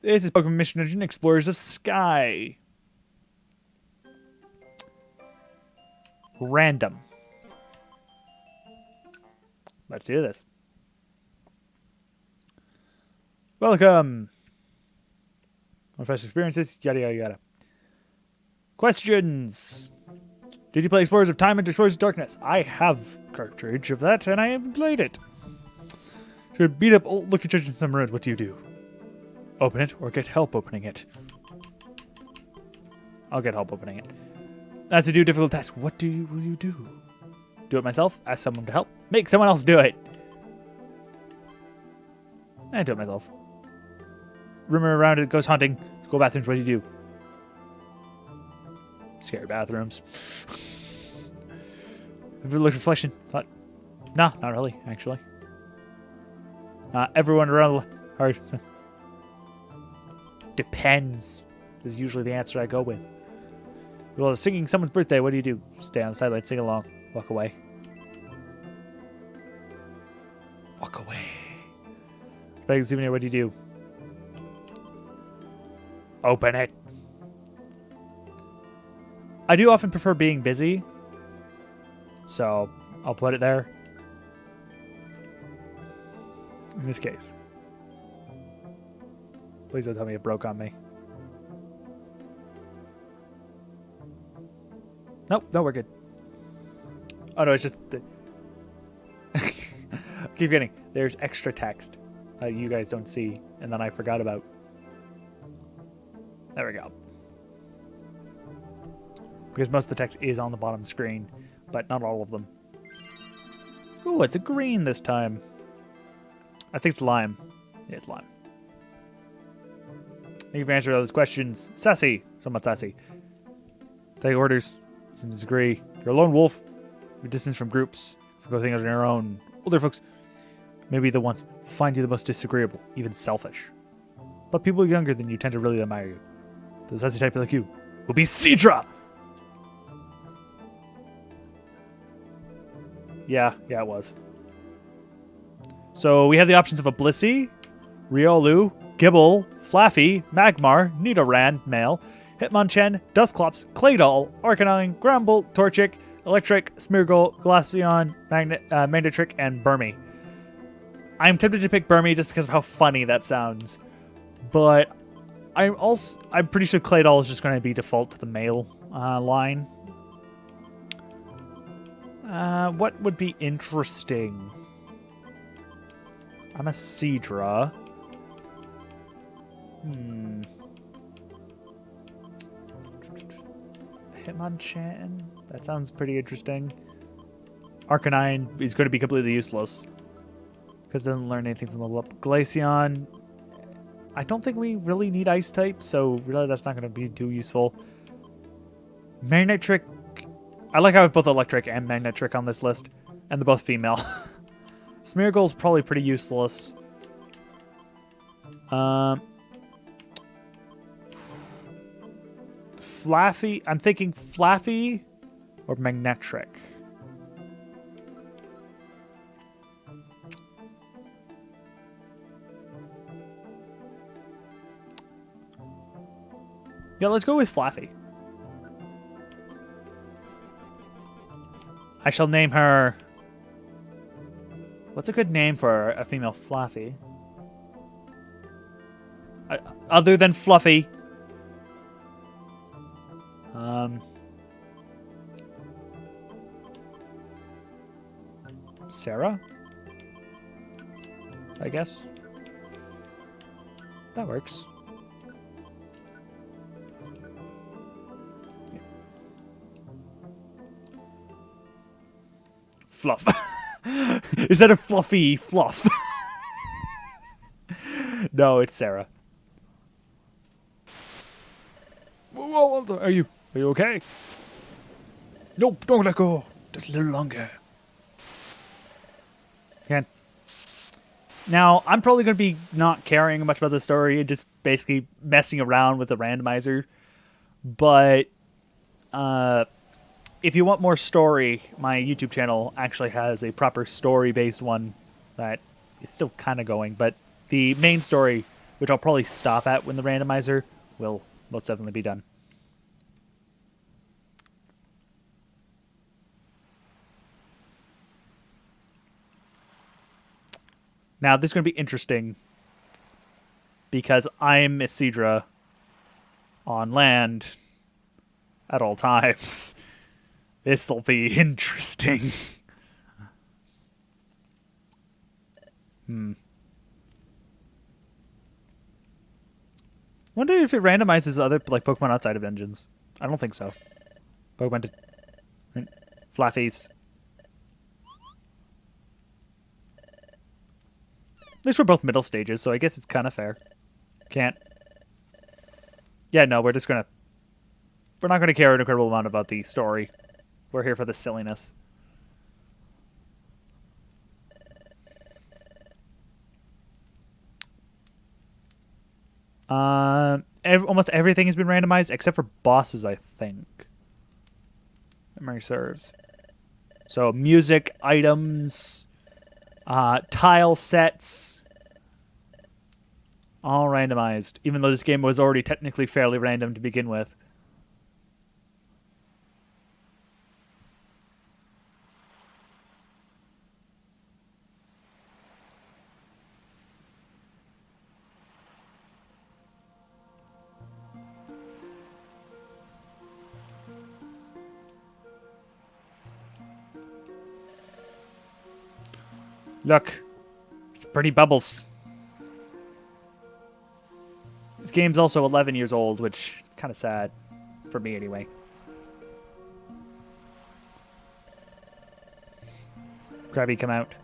This is Pokemon Mission Engine Explorers of Sky. Random. Let's do this. Welcome. Fresh experiences, yada yada yada. Questions. Did you play Explorers of Time and Explorers of Darkness? I have cartridge of that, and I haven't played it. So beat up old looking church in some ruins. What do? Open it or get help opening it? I'll get help opening it. That's a difficult task. What will you do? Do it myself? Ask someone to help? Make someone else do it. I do it myself. Rumor around it goes hunting. School bathrooms, what do? Scary bathrooms. Have you looked reflection? Thought, no, not really, actually. Everyone around the depends is usually the answer I go with. Well, singing someone's birthday, what do? Stay on the sideline, sing along, walk away. Walk away. Big souvenir, what do? Open it. I do often prefer being busy, so I'll put it there. In this case. Please don't tell me it broke on me. Nope, no, we're good. Oh no, it's just... Keep getting. There's extra text that you guys don't see, and then I forgot about. There we go. Because most of the text is on the bottom screen, but not all of them. Ooh, it's a green this time. I think it's lime. Yeah, it's lime. Thank you for answering all those questions. Sassy. Somewhat sassy. Take orders. Some disagree. You're a lone wolf. You're distant from groups. Forgo things on your own. Older folks may be the ones find you the most disagreeable, even selfish. But people younger than you tend to really admire you. The sassy type like you will be Cedra! Yeah, it was. So we have the options of a Blissey, Riolu, Gibble, Flaffy, Magmar, Nidoran, male, Hitmonchan, Dusclops, Claydol, Arcanine, Gramble, Torchic, Electric, Smeargle, Glaceon, Magnetric, and Burmy. I'm tempted to pick Burmy just because of how funny that sounds. But I'm pretty sure Claydol is just going to be default to the male line. What would be interesting? I'm a Cedra. Hitmonchan? That sounds pretty interesting. Arcanine is going to be completely useless. Because it doesn't learn anything from level up. Glaceon. I don't think we really need Ice type, so really that's not going to be too useful. Magnetric. I like how I have both Electric and Magnetric on this list. And they're both female. Smeargle's probably pretty useless. Flaffy. I'm thinking Flaffy or Magnetric. Yeah, let's go with Flaffy. I shall name her... What's a good name for a female Flaffy? Other than Fluffy. Sarah? I guess. That works. Fluff. Is that a fluffy fluff? No, it's Sarah. Whoa, are you okay? Nope, don't let go. Just a little longer. Again. Now, I'm probably going to be not caring much about the story and just basically messing around with the randomizer. But, if you want more story, my YouTube channel actually has a proper story-based one that is still kind of going. But the main story which I'll probably stop at when the randomizer will most definitely be done. Now, this is going to be interesting because I'm Isidra on land at all times. This will be interesting. Wonder if it randomizes other like Pokemon outside of engines. I don't think so. Pokemon Flaffies. At least we're both middle stages, so I guess it's kind of fair. Can't. Yeah, no, we're not gonna care an incredible amount about the story. We're here for the silliness. Almost everything has been randomized except for bosses, I think. Memory serves. So music, items, tile sets, all randomized. Even though this game was already technically fairly random to begin with. Look, it's pretty bubbles. This game's also 11 years old, which is kind of sad. For me, anyway. Krabby, come out.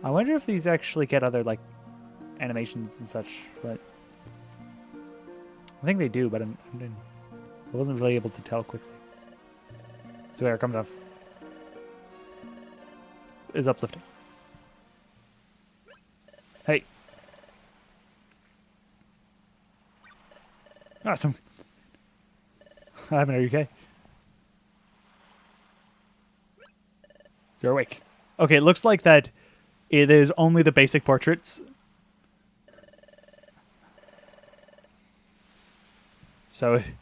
I wonder if these actually get other, like, animations and such, but... I think they do, but I wasn't really able to tell quickly. So here, comes off. Is uplifting. Hey. Awesome. Are you okay? You're awake. Okay, it looks like that it is only the basic portraits. So it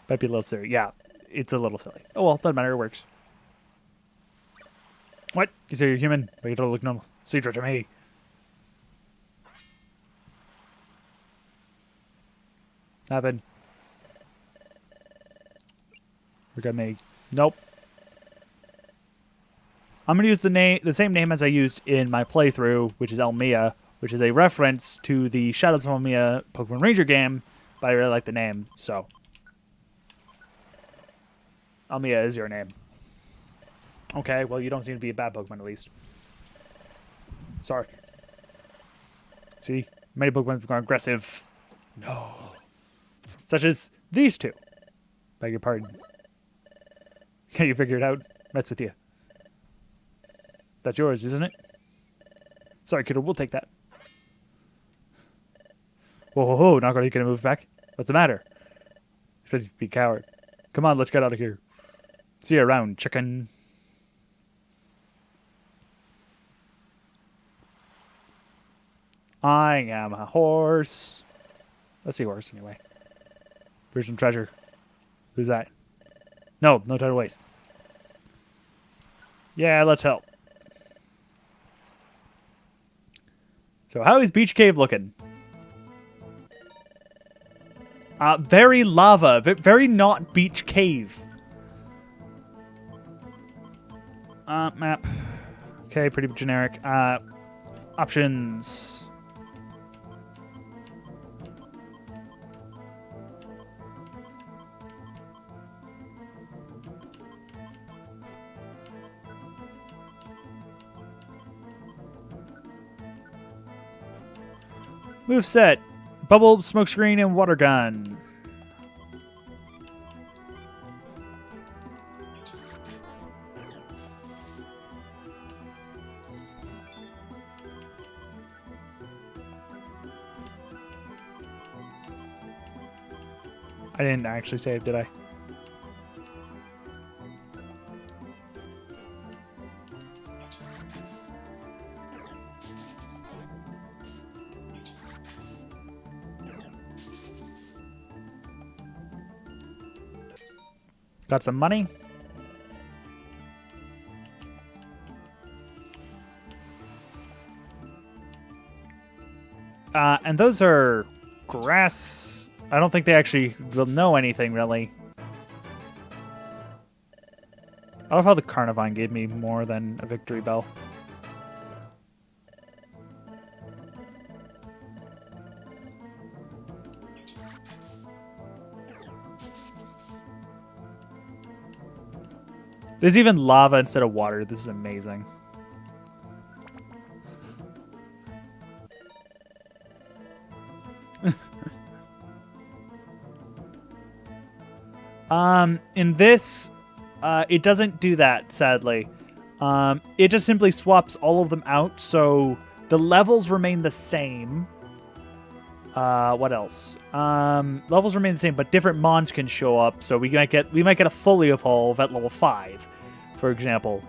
might be a little silly. Yeah. It's a little silly. Oh well, doesn't matter. It works. What? You say you're human, but you don't look normal. Secret to me. Happen. Look at me. Nope. I'm gonna use the same name as I used in my playthrough, which is Elmia, which is a reference to the Shadows of Elmia Pokemon Ranger game. But I really like the name, so. Elmia is your name. Okay, well, you don't seem to be a bad Pokemon, at least. Sorry. See? Many Pokemon have gone aggressive. No. Such as these two. Beg your pardon. Can you figure it out? Mess with you. That's yours, isn't it? Sorry, kiddo, we'll take that. Whoa, whoa, whoa, not gonna move back? What's the matter? Expect you to be a coward. Come on, let's get out of here. See you around, chicken. I am a horse. Let's see horse anyway. Here's some treasure. Who's that? No time to waste. Yeah, let's help. So how is Beach Cave looking? Very lava. Very not Beach Cave. Map. Okay, pretty generic. Options. Moveset. Bubble, smokescreen, and water gun. I didn't actually save, did I? Got some money. And those are grass. I don't think they actually will know anything, really. I love how the Carnivine gave me more than a victory bell. There's even lava instead of water. This is amazing. In this, it doesn't do that, sadly. It just simply swaps all of them out, so the levels remain the same. What else? Levels remain the same, but different mons can show up. So we might get a fully evolve at level 5, for example.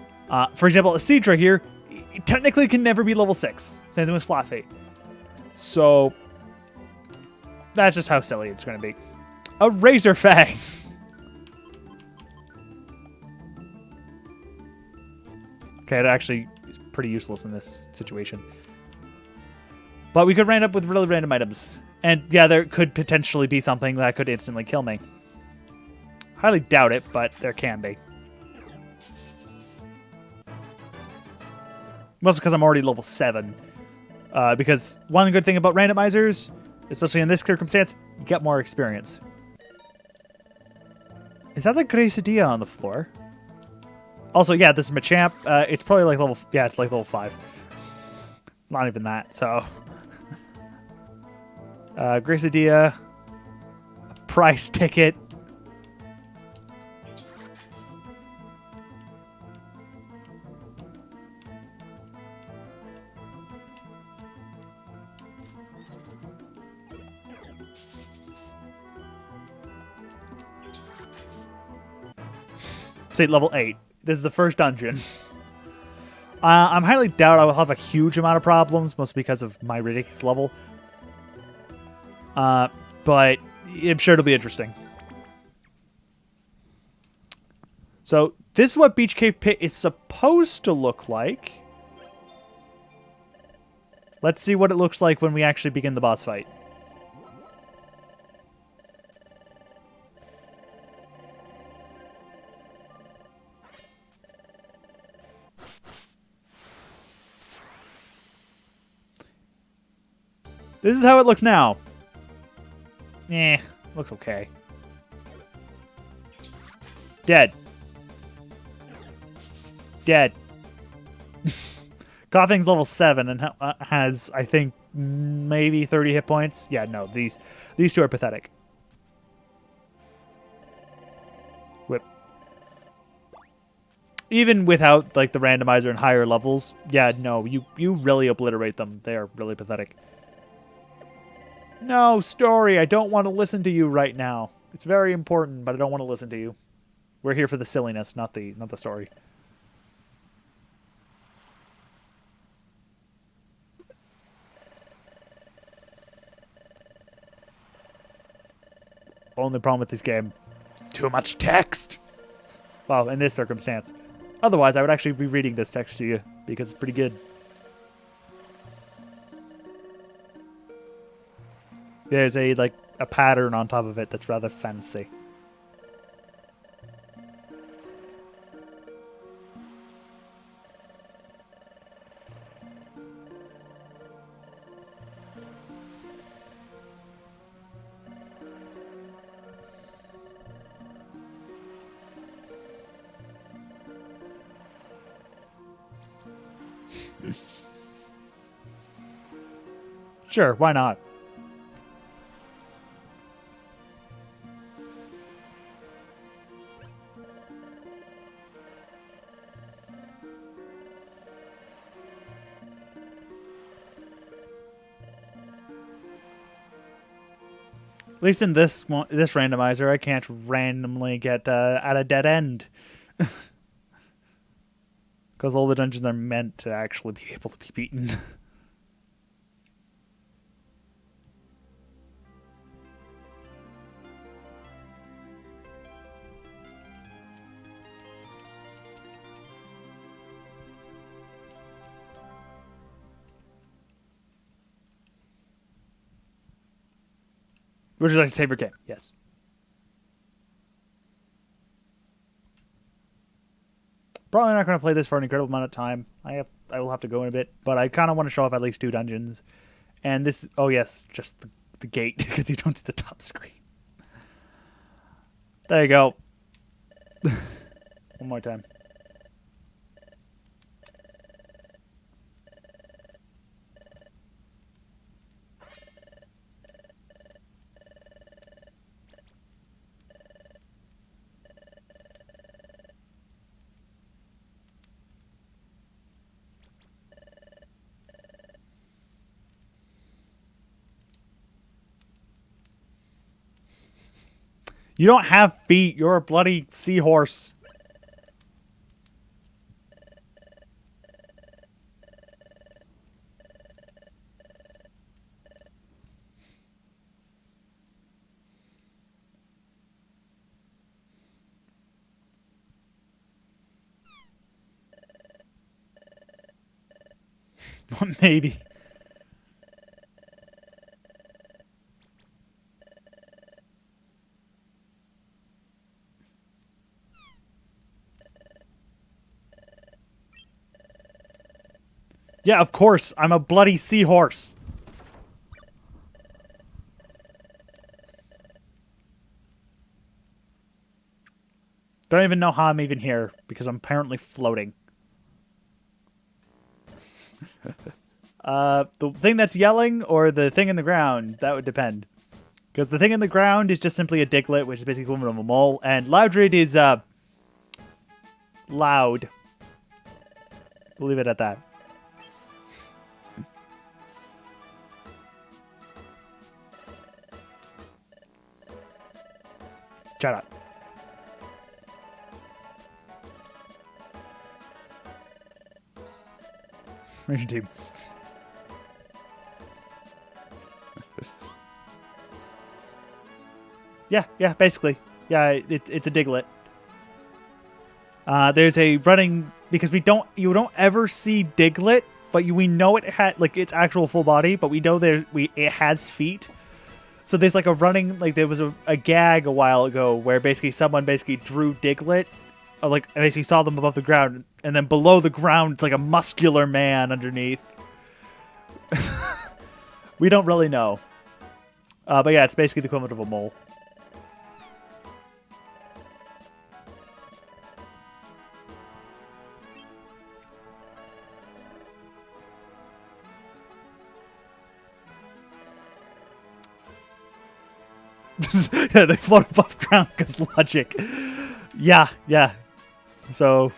For example, a Seadra here technically can never be level 6. Same thing with Fluffy. So that's just how silly it's going to be. A Razor Fang. Okay, it actually is pretty useless in this situation. But we could end up with really random items. And yeah, there could potentially be something that could instantly kill me. Highly doubt it, but there can be. Mostly because I'm already level 7. Because one good thing about randomizers, especially in this circumstance, you get more experience. Is that the Gracidilla on the floor? Also, yeah, this is Machamp. It's probably like level... Yeah, it's like level 5. Not even that, so... Gracidilla. A price ticket. Say level 8. This is the first dungeon. I'm highly doubt I will have a huge amount of problems, mostly because of my ridiculous level. But I'm sure it'll be interesting. So this is what Beach Cave Pit is supposed to look like. Let's see what it looks like when we actually begin the boss fight. This is how it looks now. Looks okay. Dead. Dead. Coughing's level 7 and has, I think, maybe 30 hit points. Yeah, no, these two are pathetic. Whip. Even without like the randomizer and higher levels, yeah, no, you really obliterate them. They are really pathetic. No, story, I don't want to listen to you right now. It's very important, but I don't want to listen to you. We're here for the silliness, not the story. Only problem with this game, too much text. Well, in this circumstance. Otherwise, I would actually be reading this text to you, because it's pretty good. There's a pattern on top of it that's rather fancy. Sure, why not? At least in this randomizer, I can't randomly get at a dead end. Because all the dungeons are meant to actually be able to be beaten. Would you like to save your game? Yes. Probably not going to play this for an incredible amount of time. I will have to go in a bit, but I kind of want to show off at least 2 dungeons. And this, oh yes, just the gate, because you don't see the top screen. There you go. One more time. You don't have feet. You're a bloody seahorse. Maybe. Yeah, of course. I'm a bloody seahorse. Don't even know how I'm even here, because I'm apparently floating. The thing that's yelling or the thing in the ground, that would depend. Because the thing in the ground is just simply a diglet, which is basically equivalent of a mole, and Loudred is, loud. We'll leave it at that. Shut up. Where's your team? Yeah, basically. Yeah, it's a diglet. There's a running, because you don't ever see diglet, but we know it had like its actual full body, but we know it has feet. So there's like a running, like there was a gag a while ago where basically someone drew diglet, or like basically saw them above the ground, and then below the ground it's like a muscular man underneath. We don't really know. But yeah, it's basically the equivalent of a mole. Yeah, they float above ground because logic. Yeah. So,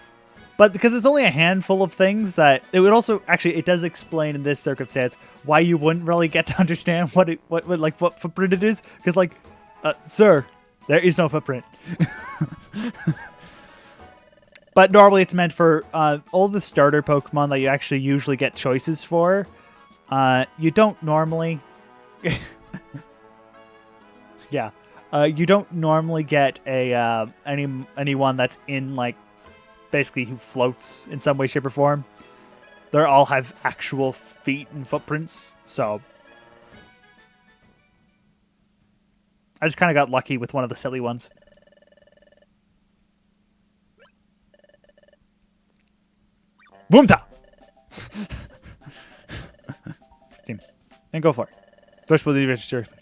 but because it's only a handful of things that it would also actually it does explain in this circumstance why you wouldn't really get to understand what footprint it is, because like, sir, there is no footprint. But normally it's meant for all the starter Pokemon that you actually usually get choices for. You don't normally. Yeah, you don't normally get a anyone that's in like basically who floats in some way, shape, or form. They all have actual feet and footprints, so I just kind of got lucky with one of the silly ones. Boomta! Team, and go for it. First, we'll leave it seriously.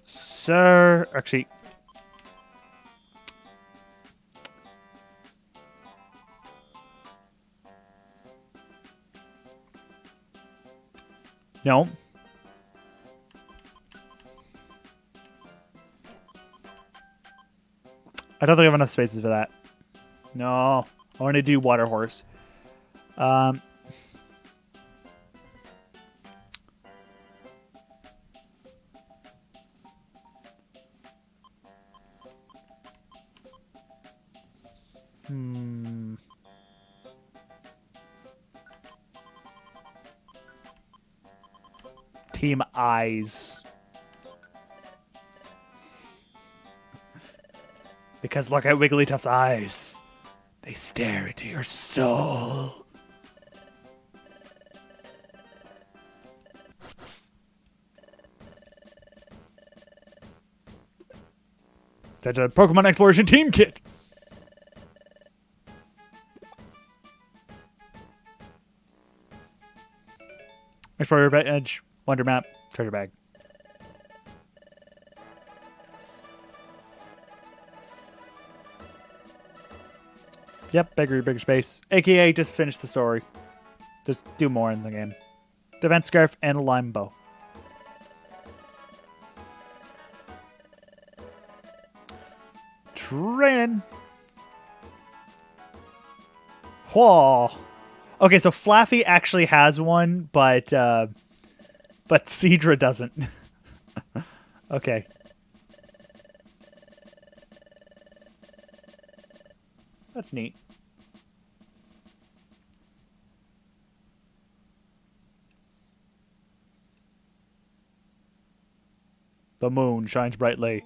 Sir, actually, no. I don't think I have enough spaces for that. No, I want to do Water Horse. Team Eyes. Because look at Wigglytuff's eyes. They stare into your soul. That's a Pokemon Exploration Team Kit. Explorer Edge, Wonder Map, Treasure Bag. Yep, bigger space. AKA just finish the story. Just do more in the game. Defense Scarf and a Lime Bow. Training. Whoa. Okay, so Flaffy actually has one, but Seadra doesn't. Okay. That's neat. The moon shines brightly.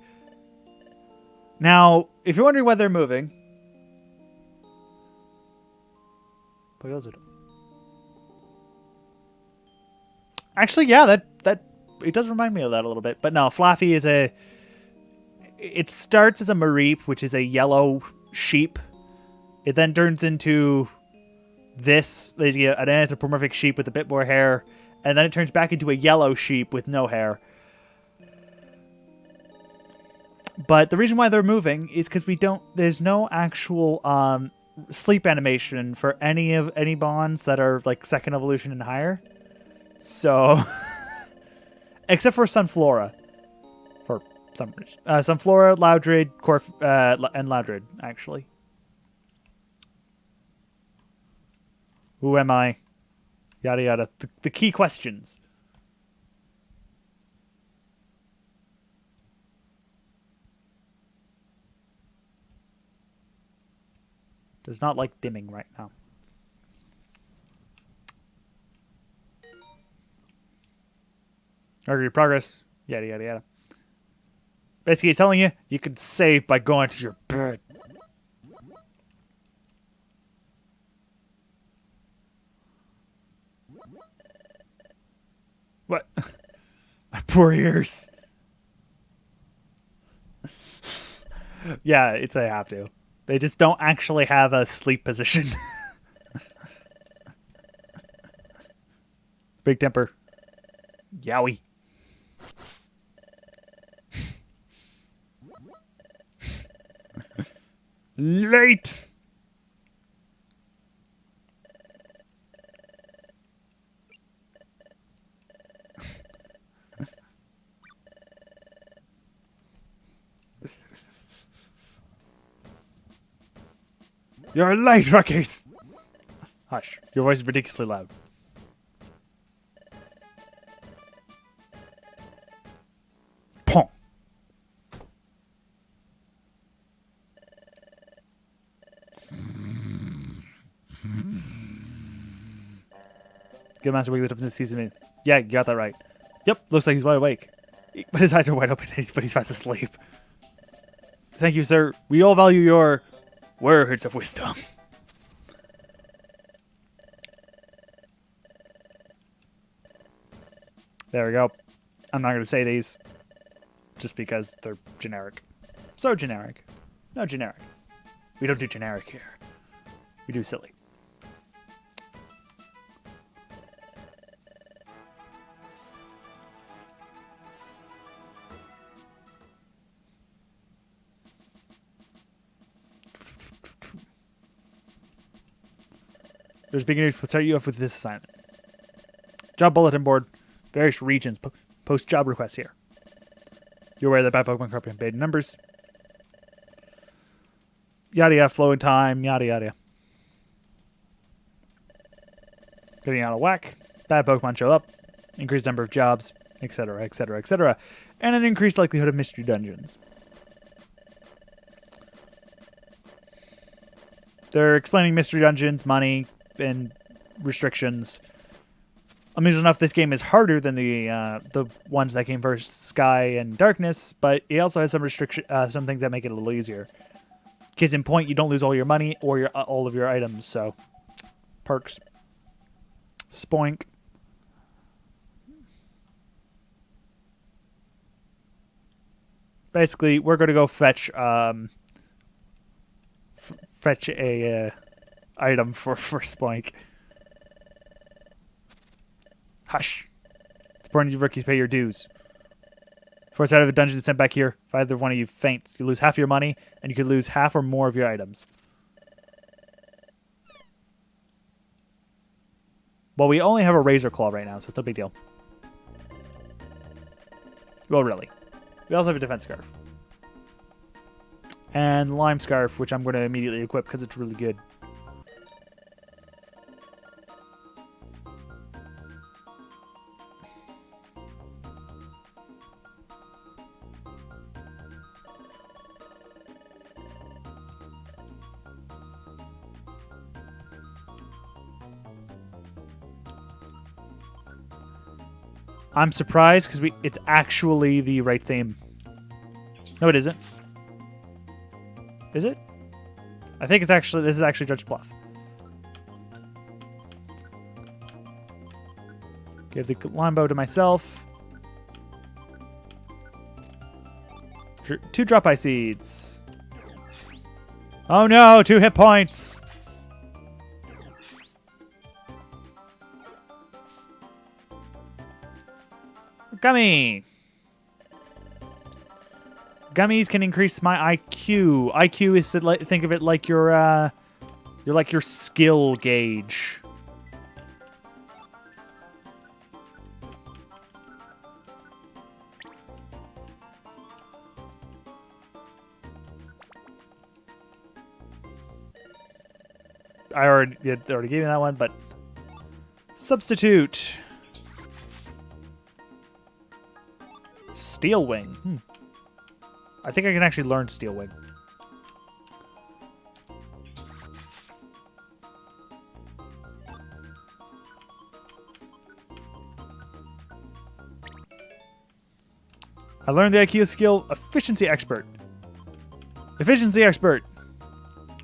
Now, if you're wondering why they're moving, actually, yeah, that it does remind me of that a little bit. But no, Flaffy is it starts as a Mareep, which is a yellow sheep. It then turns into this, basically an anthropomorphic sheep with a bit more hair, and then it turns back into a yellow sheep with no hair. But the reason why they're moving is because there's no actual sleep animation for any bonds that are like second evolution and higher. So, except for Sunflora, for some reason. Sunflora, Loudred, and Loudred, actually. Who am I? Yada yada. The key questions. Does not like dimming right now. Argue progress. Yada yada yada. Basically, he's telling you can save by going to your bed. What? My poor ears. Yeah, they have to. They just don't actually have a sleep position. Big temper. Yowie. Late. You're late, Rockies! Hush. Your voice is ridiculously loud. Pong. Good Master Wiggly up in this season. Yeah, you got that right. Yep, looks like he's wide awake. But his eyes are wide open, but he's fast asleep. Thank you, sir. We all value your words of wisdom. There we go. I'm not going to say these just because they're generic. So generic. No generic. We don't do generic here. We do silly. There's big news. We'll start you off with this assignment. Job bulletin board. Various regions. Post job requests here. You're aware that bad Pokemon crop in paid numbers. Yada yada. Flow in time. Yada yada. Getting out of whack. Bad Pokemon show up. Increased number of jobs. Etc. Etc. Etc. And an increased likelihood of mystery dungeons. They're explaining mystery dungeons, money, and restrictions. Amusing enough, this game is harder than the ones that came first, Sky and Darkness, but it also has some some things that make it a little easier. Case in point, you don't lose all your money or your all of your items. So, perks. Spoink. Basically, we're going to go fetch fetch a item for Spoink. Hush. It's important you rookies pay your dues. Forced out of the dungeon and sent back here. If either one of you faints, you lose half your money, and you could lose half or more of your items. Well, we only have a Razor Claw right now, so it's no big deal. Well, really. We also have a Defense Scarf. And Lime Scarf, which I'm going to immediately equip because it's really good. I'm surprised because it's actually the right theme. No, it isn't. Is it? I think this is actually Judge Bluff. Give the lime bow to myself. 2 drop eye seeds. Oh no, 2 hit points. Gummy. Gummies can increase my IQ. IQ is think of it like your skill gauge. I already gave you that one, but substitute. Steel Wing. I think I can actually learn Steel Wing. I learned the IQ skill Efficiency Expert. Efficiency Expert.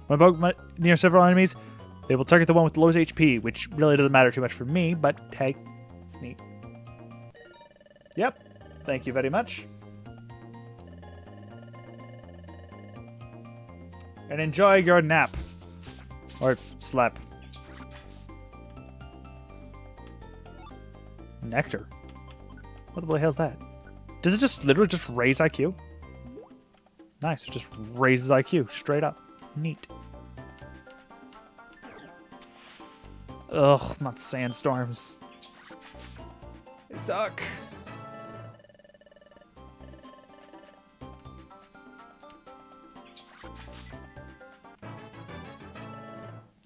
When about near several enemies, they will target the one with the lowest HP, which really doesn't matter too much for me, but hey, it's neat. Yep. Thank you very much. And enjoy your nap. Or slap. Nectar. What the hell's that? Does it just literally just raise IQ? Nice. It just raises IQ straight up. Neat. Ugh, not sandstorms. They suck.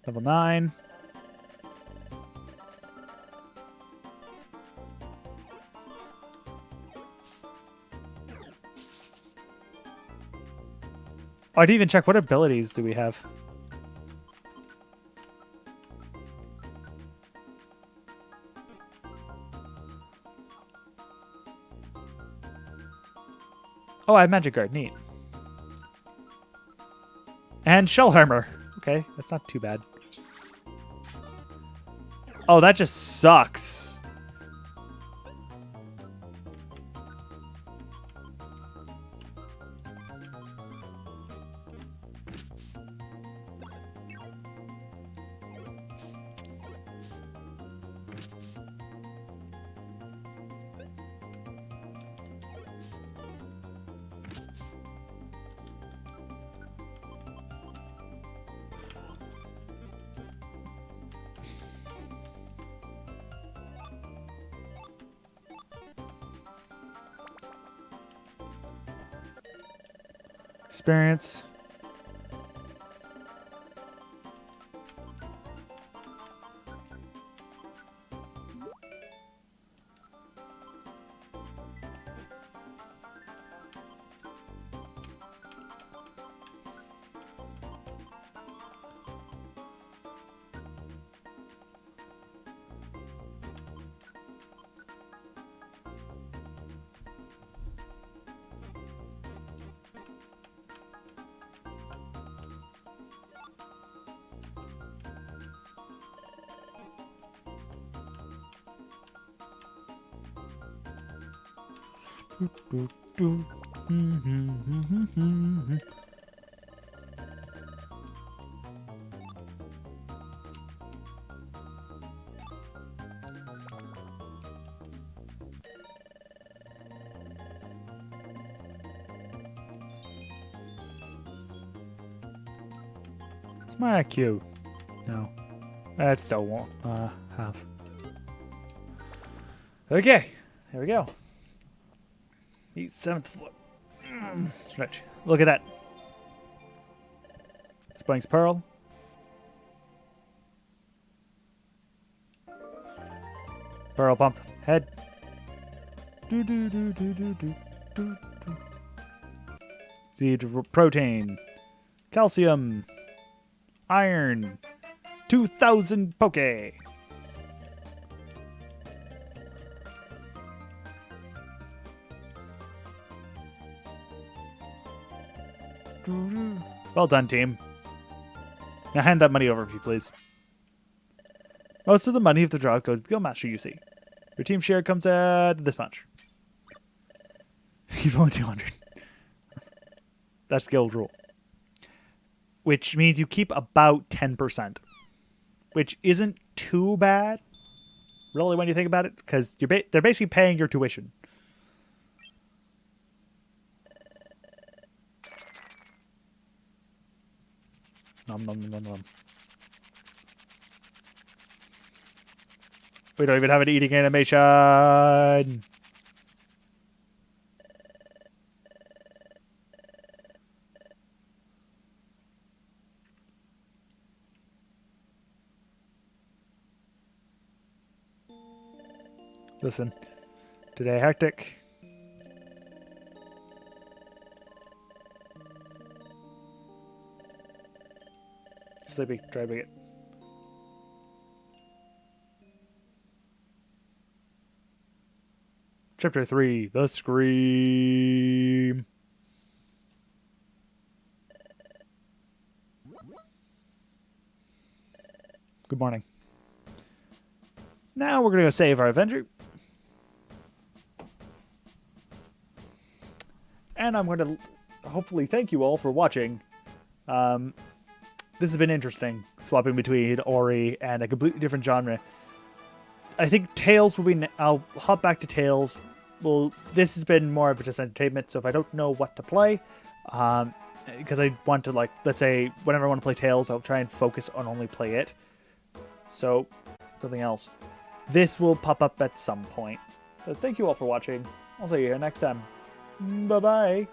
Level 9. Oh, I didn't even check what abilities do we have. Oh, I have Magic Guard. Neat. And Shell Armor. Okay, that's not too bad. Oh, that just sucks. Experience. It's my IQ. No. That still won't have. Okay. There we go. The 7th floor. Stretch. Look at that. Spikes Pearl. Pearl pumped. Head. Seed protein. Calcium. Iron. 2,000 poke. Well done, team. Now hand that money over, if you please. Most of the money of the draw goes to the Guildmaster, you see. Your team share comes out this much. You've only 200. That's guild rule. Which means you keep about 10%. Which isn't too bad, really, when you think about it, because they're basically paying your tuition. Nom nom nom nom. We don't even have an eating animation. Listen, today hectic. Sleepy, try to it. Chapter 3, The Scream. Good morning. Now we're going to go save our adventure. And I'm going to hopefully thank you all for watching. This has been interesting, swapping between Ori and a completely different genre. I think Tales will be... I'll hop back to Tales. Well, this has been more of just entertainment, so if I don't know what to play, because I want to, like, let's say, whenever I want to play Tales, I'll try and focus on only play it. So, something else. This will pop up at some point. So thank you all for watching. I'll see you here next time. Bye-bye.